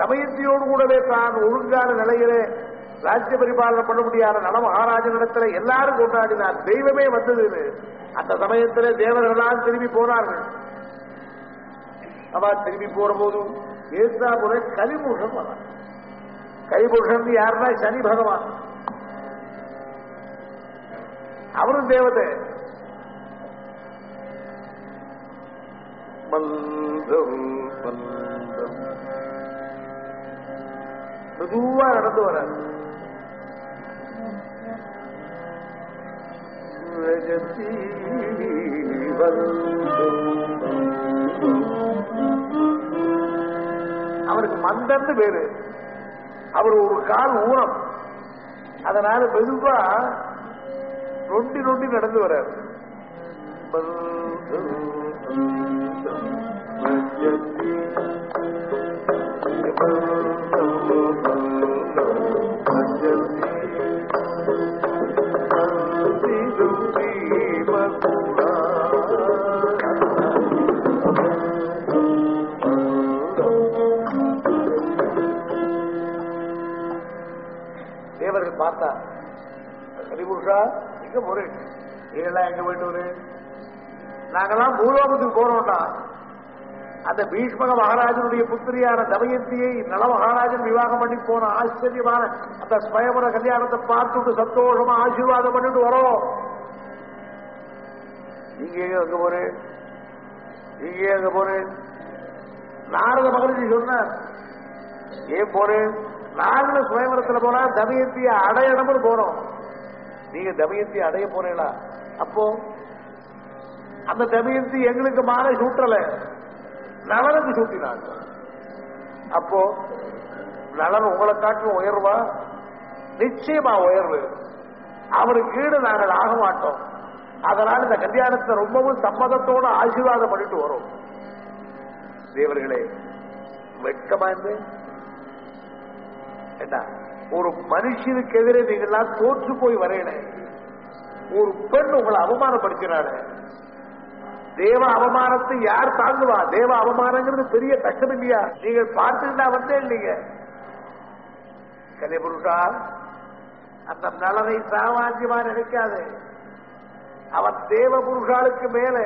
தமயந்தியோடு கூடவே தான் ஒழுங்கான நிலையிலே ராஜ்ய பரிபாலனை பண்ண முடியாத நல மகாராஜனிடத்துல எல்லாரும் கொண்டாடினார். தெய்வமே வந்தது. அந்த சமயத்திலே தேவர்களால் திரும்பி போனார்கள். அவ திரும்பி போற போதும் ஏசா போல கலிபூஷன் வந்தார். கலிபூஷன் யாருன்னா சனி பகவான். அவரும் தேவதை. மெதுவா நடந்து வர அவருக்கு மந்தன்னு பேரு. அவர் ஒரு கால் ஊனம். அதனால மெதுவா நொண்டி நொண்டி நடந்து வர்றார். தேவர்கள் பார்த்தா, கலிபுருஷா எங்க போறேன், நீங்கெல்லாம் எங்க போயிட்டு வரு, நாங்கெல்லாம் பூலோகத்துக்கு போறோம்டா. அந்த பீஷ்மக மகாராஜனுடைய புத்திரியான தமயந்தியை நல மகாராஜன் விவாகம் பண்ணி போன ஆச்சரியமான அந்த ஸ்வயம்பர கல்யாணத்தை பார்த்துட்டு சந்தோஷமா ஆசீர்வாதம் பண்ணிட்டு வரோம். நீங்க அங்க போறேன், நீங்க அங்க போறேன். நாரத மகரிஷி சொன்னார், ஏன் போறேன், நாங்களும் சுயம்பரத்தில் போனா தமயந்திய அடையணும்னு போறோம். நீங்க தமயந்தியை அடைய போறீங்களா? அப்போ அந்த தமயந்தி எங்களுக்கு மாலை சூட்டல, நலனுக்கு சூட்டினாங்க. அப்போ நலன் உங்களை காட்டிலும் உயர்வா? நிச்சயமா உயர்வு. அவருக்கு ஈடு நாங்கள் ஆக மாட்டோம். அதனால இந்த கல்யாணத்தை ரொம்பவும் சம்மதத்தோட ஆசீர்வாதம் பண்ணிட்டு வரும். தேவர்களே, வெட்கமா இருந்து என்ன, ஒரு மனுஷனுக்கு எதிரே நீங்கள்லாம் தோற்று போய் வரையின. ஒரு பெண் உங்களை அவமானப்படுத்தினால, தேவ அவமானத்தை யார் தாங்குவா? தேவ அவமானங்கிறது பெரிய கஷ்டம் இல்லையா? நீங்கள் பார்த்துக்கிட்டா வந்தே இல்லைங்க. கலிபுருஷா, அந்த நலனை சாமான்யமா நினைக்காது. அவன் தேவ புருஷாளுக்கு மேல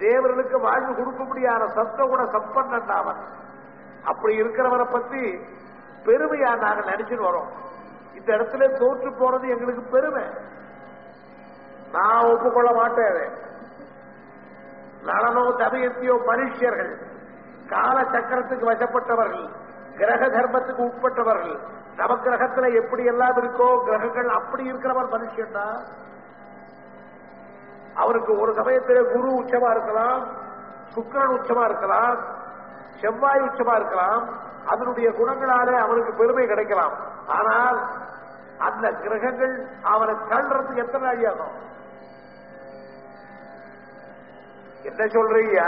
தேவர்களுக்கு வாழ்வு கொடுக்க முடியாத சத்த கூட சம்பன்னன் அவன். அப்படி இருக்கிறவரை பத்தி பெருமையா நாங்கள் நினைச்சுட்டு வரோம். இந்த இடத்துல தோற்று போனது எங்களுக்கு பெருமை. நான் ஒப்புக்கொள்ள மாட்டேன். நலனோ தமயந்தியோ மனுஷியர்கள், கால சக்கரத்துக்கு வசப்பட்டவர்கள், கிரக தர்மத்துக்கு உட்பட்டவர்கள். நவக்கிரகத்துல எப்படி எல்லாம் இருக்கோ கிரகங்கள் அப்படி இருக்கிறவர் மனுஷன் தான். அவருக்கு ஒரு சமயத்தில் குரு உச்சமா இருக்கலாம், சுக்கிரன் உச்சமா இருக்கலாம், செவ்வாய் உச்சமா இருக்கலாம். அதனுடைய குணங்களாலே அவனுக்கு பெருமை கிடைக்கலாம். ஆனால் அந்த கிரகங்கள் அவனை தள்ளுறதுக்கு எத்தனை நாழியாகும்? என்ன சொல்றீங்க?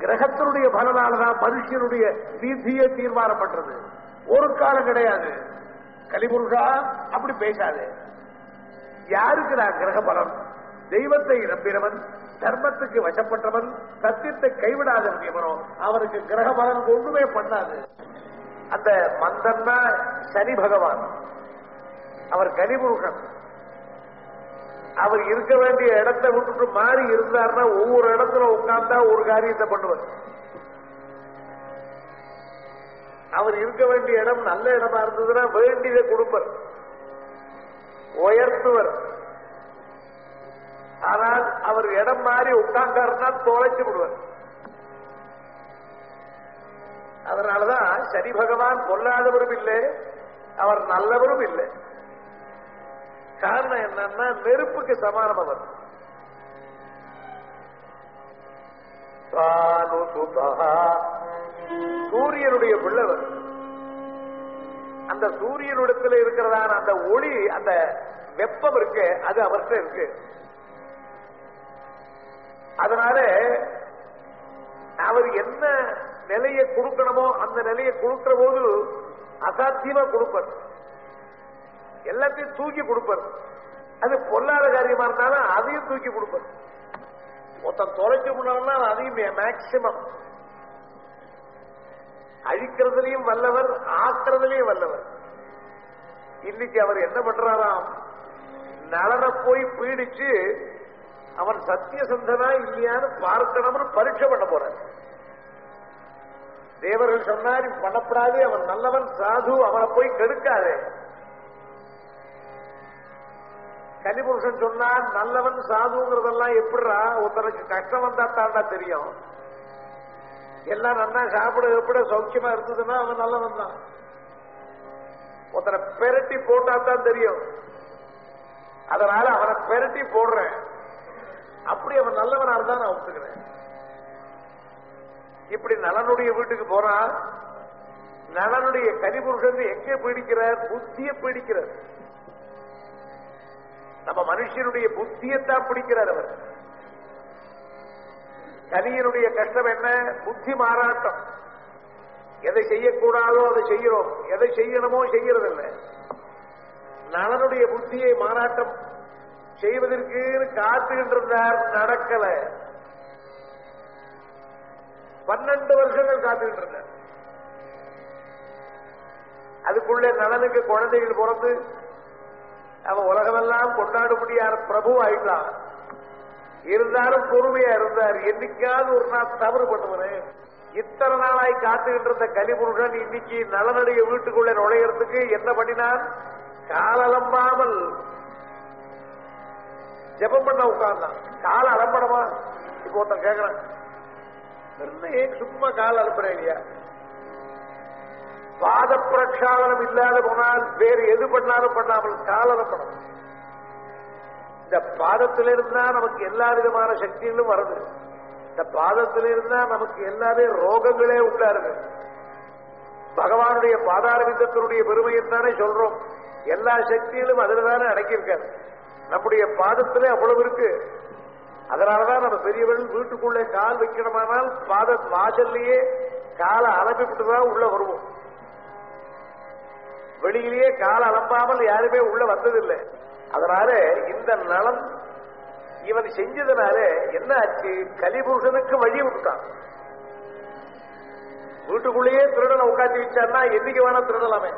கிரகத்தினுடைய பலனாலதான் மனுஷனுடைய வீதியை தீர்மானம் பண்றது. ஒரு காலம் கிடையாது. கலிபுருஷா அப்படி பேசாது. யாருக்கு நான் கிரக பலம்? தெய்வத்தை நம்பினவன், தர்மத்துக்கு வசப்பட்டவன், சத்தியத்தை கைவிடாதவன் எவனோ அவருக்கு கிரக பலன் ஒன்றுமே பண்ணாது. அந்த மந்தன்னா சனி பகவான், அவர் கலிபுருஷன். அவர் இருக்க வேண்டிய இடத்தை விட்டுட்டு மாறி இருந்தார்னா ஒவ்வொரு இடத்துல உட்கார்ந்தா ஒரு காரியத்தை பண்ணுவார். அவர் இருக்க வேண்டிய இடம் நல்ல இடமா இருந்ததுன்னா வேண்டியதை கொடுப்பார், உயர்த்துவர். ஆனால் அவர் இடம் மாறி உட்கார்ந்தாருன்னா தொலைச்சு விடுவார். அதனாலதான் சனி பகவான் கொல்லாதவரும் இல்லை, அவர் நல்லவரும் இல்லை. காரணம் என்னன்னா நெருப்புக்கு சமானம் அவர். சூரியனுடைய பிள்ளவர். அந்த சூரியனிடத்தில் இருக்கிறதான அந்த ஒளி, அந்த வெப்பம் இருக்கு, அது அவர்கிட்ட இருக்கு. அதனால அவர் என்ன நிலையை கொடுக்கணுமோ அந்த நிலையை கொடுக்கிற போது அசாத்தியமா கொடுப்பார். எல்லாத்தையும் தூக்கி கொடுப்பார். அது பொல்லாத காரியமா இருந்தாலும் அதையும் தூக்கி கொடுப்பார். மொத்தம் தொலைச்சு முன்னாலும் அதையும் மேக்சிமம். அழிக்கிறதுலயும் வல்லவர், ஆக்கிறதுலயும் வல்லவர். இன்னைக்கு அவர் என்ன பண்றாராம், நலனை போய் பீடிச்சு அவன் சத்தியசந்தனா இல்லையான்னு பார்க்கணும்னு பரீட்சை பண்ண போறார். தேவர்கள் சொன்னார் பண்ணப்படாது, அவன் நல்லவன் சாது, அவனை போய் கெடுக்காதே. கலிபுருஷன் சொன்னான் நல்லவன் சாதுங்கிறதெல்லாம் எப்படிரா, ஒருத்தருக்கு கஷ்டம் வந்தா தாண்டா தெரியும். எல்லாம் நல்லா சாப்பிட எப்படி சௌக்கியமா இருந்ததுன்னா அவன் நல்லவன் தான். ஒருத்தரை பெரட்டி போட்டா தான் தெரியும். அதனால அவனை பெரட்டி போடுறேன், அப்படி அவன் நல்லவனா இருந்தா நான் ஒத்துக்கிறேன். இப்படி நலனுடைய வீட்டுக்கு போறான். நலனுடைய கலிபுருஷன் எங்கே பீடிக்கிறார், புத்தியை பீடிக்கிறார். நம்ம மனுஷனுடைய புத்தியத்தான் பிடிக்கிறார் அவர். கலியனுடைய கஷ்டம் என்ன, புத்தி மாறாட்டம். எதை செய்யக்கூடாதோ அதை செய்கிறோம், எதை செய்யணுமோ செய்யறதில்லை. நலனுடைய புத்தியை மாறாட்டம் செய்வதற்கு காத்துக்கின்றார், நடக்கல. 12 வருஷங்கள் காத்துக்கின்றார். அதுக்குள்ளே நலனுக்கு குழந்தைகள் பிறந்து அவன் உலகமெல்லாம் கொண்டாடும்படியான பிரபு ஆயிட்டான். இருந்தாலும் பொறுமையா இருந்தார். என்னைக்காவது ஒரு நாள் தவறு பண்ணுவேன். இத்தனை நாளாய் காத்துக்கின்ற கலிபுருஷன் இன்னைக்கு நலனுடைய வீட்டுக்குள்ளே நுழையறதுக்கு என்ன பண்ணினான், காலலம்பாமல் ஜெபம் பண்ண உட்கார்ந்தான். கால அலம்படமா? இப்போ ஒருத்தன் கேட்கிறான், சும்மா கால அலம்புறேன் இல்லையா? பாத பிரக்ஷாலனம் இல்லாத போனால் வேறு எது பண்ணாலும் பண்ணாமல் காலலம்படம். இந்த பாதத்திலிருந்தா நமக்கு எல்லா விதமான சக்திகளும் வருது. இந்த பாதத்திலிருந்தா நமக்கு எல்லாமே ரோகங்களே உண்டாருது. பகவானுடைய பாதாரவிந்தத்தினுடைய பெருமையைத்தானே சொல்றோம். எல்லா சக்திகளும் அதுல தானே அடக்கியிருக்காரு. நம்முடைய பாதத்திலே அவ்வளவு இருக்கு. அதனாலதான் நம்ம பெரியவர்கள் வீட்டுக்குள்ளே கால் வைக்கணுமானால் பாத வாசல்லையே காலை அலம்பிவிட்டுதான் உள்ள வருவோம். வெளியிலேயே கால அலம்பாமல் யாருமே உள்ள வந்ததில்லை. அதனால இந்த நலன் இவன் செஞ்சதுனால என்ன ஆச்சு, கலிபுருஷனுக்கு வழி விட்டான். வீட்டுக்குள்ளேயே திருடனை உட்காந்து வச்சான்னா என்னைக்கு வேணா திருடலாமே,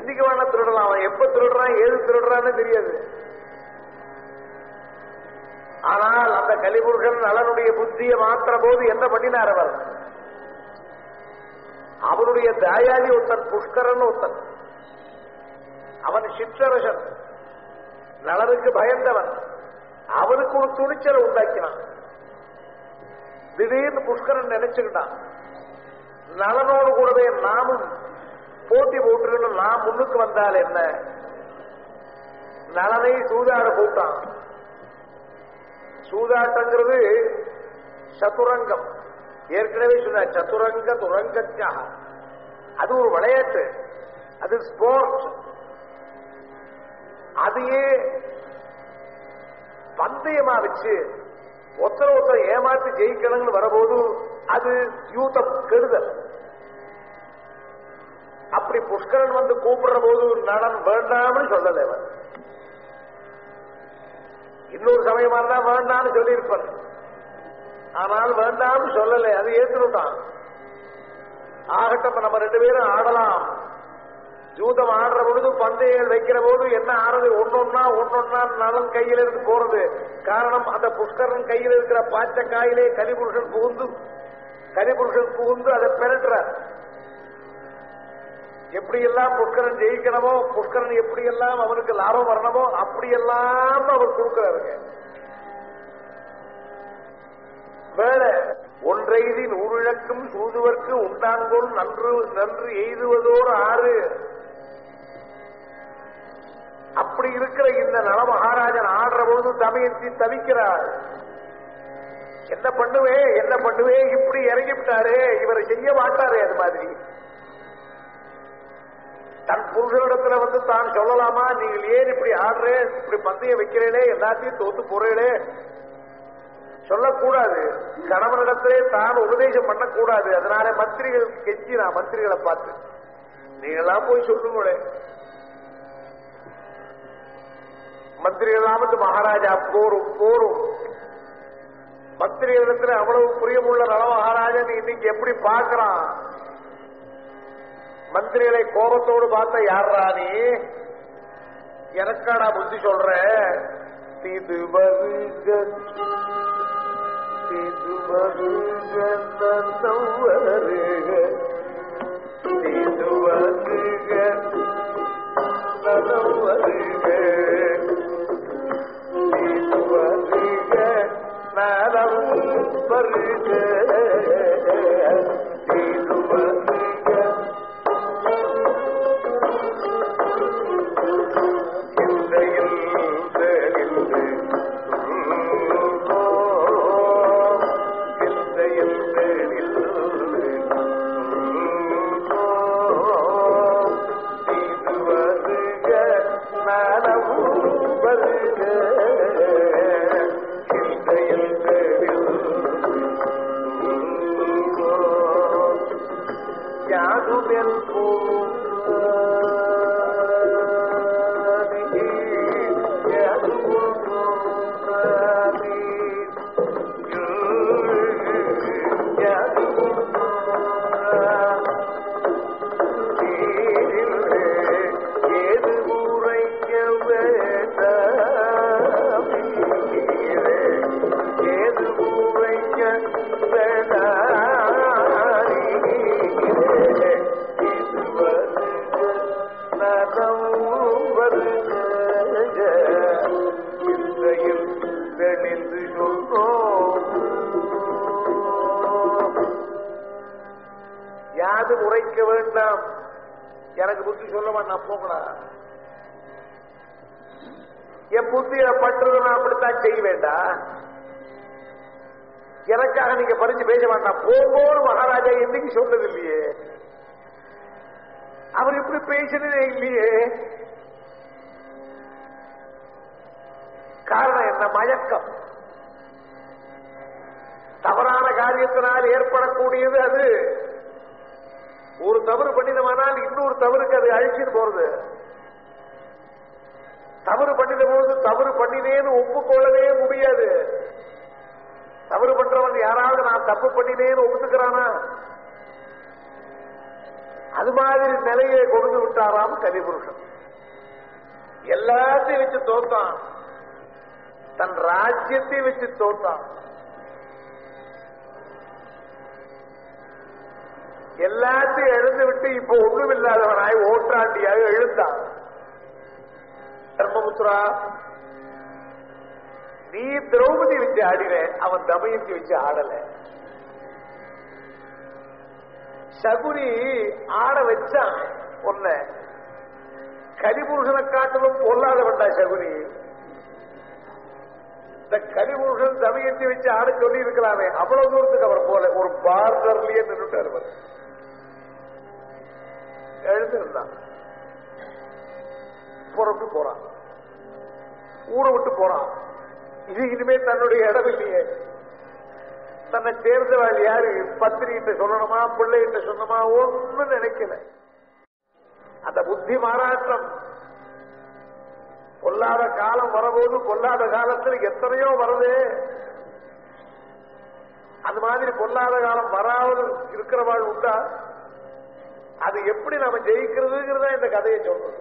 என்னைக்கு வேணா திருடலாம். அவன் எப்ப திருடுறான் ஏது திருடுறான்னு தெரியாது. ஆனால் அந்த கலிபுருஷன் நலனுடைய புத்தியை மாற்ற போது என்ன பண்ணினார் அவர், அவனுடைய தாயாதி ஒருத்தன் புஷ்கரன் ஒருத்தன், அவன் சிற்றரசன், நலனுக்கு பயந்தவன். அவனுக்கு ஒரு துணிச்சலை உண்டாக்கினான். திடீர்னு புஷ்கரன் நினைச்சுக்கிட்டான், நலனோடு கூடவே நாமும் போட்டி போட்டுக்கணும், நான் முன்னுக்கு வந்தால் என்ன. நலனை சூதாட போட்டான். சூதாட்டங்கிறது சதுரங்கம், ஏற்கனவே சொன்ன சதுரங்க துரங்கத்யாக, அது ஒரு விளையாட்டு, அது ஸ்போர்ட்ஸ். அதையே பந்தயமா வச்சு ஒருத்தர் ஏமாற்றி ஜெயிக்கணும்னு வரபோது அது யூதம், கெடுதல். அப்படி புஷ்கரன் வந்து கூப்பிடுற போது நலன் வேண்டாம்னு சொல்லல. இன்னொரு சமயமா தான் வேண்டாம்னு சொல்லியிருப்பான், ஆனால் வேண்டாம்னு சொல்லலை. அது ஏற்றுட்டான். ஆகட்டும், நம்ம 2 பேரும் ஆடலாம். ஜூதம் ஆடுற பொழுது பந்தயங்கள் வைக்கிற போது என்ன ஆறது, ஒன்னொன்னா நலன் கையில இருந்து போறது. காரணம், அந்த புஷ்கரன் கையில் இருக்கிற பாச்சக்காயிலே கலிபுருஷன் புகுந்து அதை பெறட்டுறார். எப்படியெல்லாம் புஷ்கரன் ஜெயிக்கணுமோ, புஷ்கரன் எப்படியெல்லாம் அவனுக்கு லாபம் வரணுமோ அப்படியெல்லாம் அவர் கொடுக்கிறாருங்க. வேற ஒன்றைதி 100 இழக்கும் சூதுவர்க்கு உண்டாங்கோல் நன்று எய்துவதோடு 6. அப்படி இருக்கிற இந்த நல மகாராஜன் ஆடுற பொழுது தமயந்தி தவிக்கிறார். என்ன பண்ணுவே இப்படி இறங்கிவிட்டாரே, இவரை செய்ய மாட்டாரே. அது மாதிரி தன் புருஷனிடத்துல வந்து தான் சொல்லலாமா, நீங்கள் ஏன் இப்படி ஆடுறே, இப்படி பந்தயம் வைக்கிறீங்களே, எல்லாத்தையும் தோத்து போறீங்களே சொல்லக்கூடாது. கணவனிடத்திலே தான் உபதேசம் பண்ணக்கூடாது. அதனால மந்திரிகள் கெஞ்சினா, மந்திரிகளை பார்த்து நீங்களாம் போய் சொல்லுங்களே. மந்திரிகளாவது மகாராஜா போரும் மந்திரியிடத்துல அவ்வளவு பிரியமுள்ள நலமகாராஜன் இன்னைக்கு எப்படி பார்க்கிறான்? மந்திரிகளை கோபத்தோடு பார்த்த யாரா நீ? எனக்காடா புத்தி சொல்ற? இது வருக இது வருக வருக இது வருக வருக இது வருக நலம் வருக இது வருக யாது உரைக்க வேண்டாம். எனக்கு புத்தி சொல்ல வேண்டாம், போகடா. என் புத்தியில பண்றது நான் அப்படித்தான் செய்ய வேண்டாம். எனக்காக நீங்க பறிஞ்சு பேச வேண்டாம். போகும்போது மகாராஜா என்னைக்கு சொன்னது இல்லையே, அவர் இப்படி பேசினதே இல்லையே. காரணம் என்ன? மயக்கம். தவறான காரியத்தினால் ஏற்படக்கூடியது அது. ஒரு தவறு பண்ணினவனால் இன்னொரு தவறுக்கு அது அழிச்சிட்டு போறது. தவறு பண்ணின போது தவறு பண்ணினேன்னு ஒப்புக்கொள்ளவே முடியாது. தவறு பண்றவன் யாராவது நான் தப்பு பண்ணினேன்னு ஒப்புக்கிறானா? அது மாதிரி நிலையை கொடுத்து விட்டாராம் கலிபுருஷன். எல்லாத்தையும் வச்சு தோத்தான், தன் ராஜ்யத்தை வச்சு தோத்தான். எல்லாத்தையும் எழுந்து விட்டு இப்ப ஒண்ணும் இல்லாதவனாய் ஓட்டாண்டியாக எழுந்தான். தர்மபுத்திரா, நீ திரௌபதி வச்சு ஆடின, அவன் தமயந்தி வச்சு ஆடல. சகுனி ஆட வச்சான் பொண்ண. கலிபுருஷனை காட்டிலும் பொல்லாத வேண்டா சகுனி. இந்த கலிபுருஷன் தமயந்தி வச்சு ஆட சொல்லி இருக்கலாமே, அவ்வளவு தூரத்துக்கு அவர் போல ஒரு பார்டர்லயே நின்றுட்டார். அவர் எழுந்திருந்தான், புறப்பட்டு போறான், ஊரை விட்டு போறான். இது இனிமே தன்னுடைய இடம் இல்லையே. தன்னை சேர்ந்தவாள் யாரு? பத்திரிகிட்ட சொல்லணுமா, பிள்ளைகிட்ட சொன்னமா, ஒன்னும் நினைக்கல. அந்த புத்தி மாறாட்டம். கொல்லாத காலம் வரபோது கொல்லாத காலத்தில் எத்தனையோ வருது. அது மாதிரி கொல்லாத காலம் வராமல் இருக்கிறவாள் உண்டா? அது எப்படி நாம ஜெயிக்கிறதுங்கிறத இந்த கதையை சொல்றது.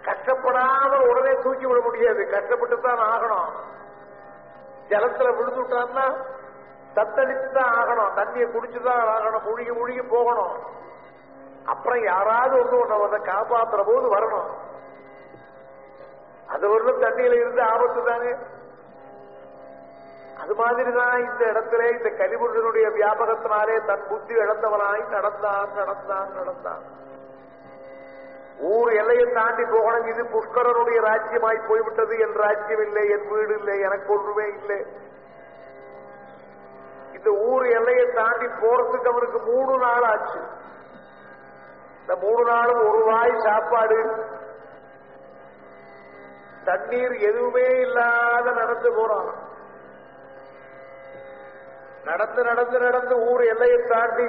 கஷ்டப்படாமல் உடனே தூக்கி விட முடியாது, கஷ்டப்பட்டுத்தான் ஆகணும். ஜலத்துல விழுந்துட்டான்னா தத்தளிச்சுதான் ஆகணும், தண்ணியை குடிச்சுதான் ஆகணும், முழுகி முழுகி போகணும். அப்புறம் யாராவது ஒண்ணு காப்பாற்றுற போது வரணும். அது ஒன்றும் தண்ணியில இருந்து ஆபத்து தானே. அது மாதிரிதான் இந்த இடத்துல இந்த கலிபுருஷனுடைய வியாபகத்தினாலே தன் புத்தி இழந்தவனாய் நடந்தான். ஊர் எல்லையை தாண்டி போகணும். இது புஷ்கரனுடைய ராஜ்யமாய் போய்விட்டது. என் ராஜ்யம் இல்லை, என் வீடு இல்லை, எனக்கு ஒன்றுமே இல்லை. இந்த ஊர் எல்லையை தாண்டி போறதுக்கு அவனுக்கு 3 நாள் ஆச்சு. இந்த 3 நாளும் ஒரு வாய் சாப்பாடு, தண்ணீர் எதுவுமே இல்லாத நடந்து போறான். நடந்து ஊர் எல்லையை தாண்டி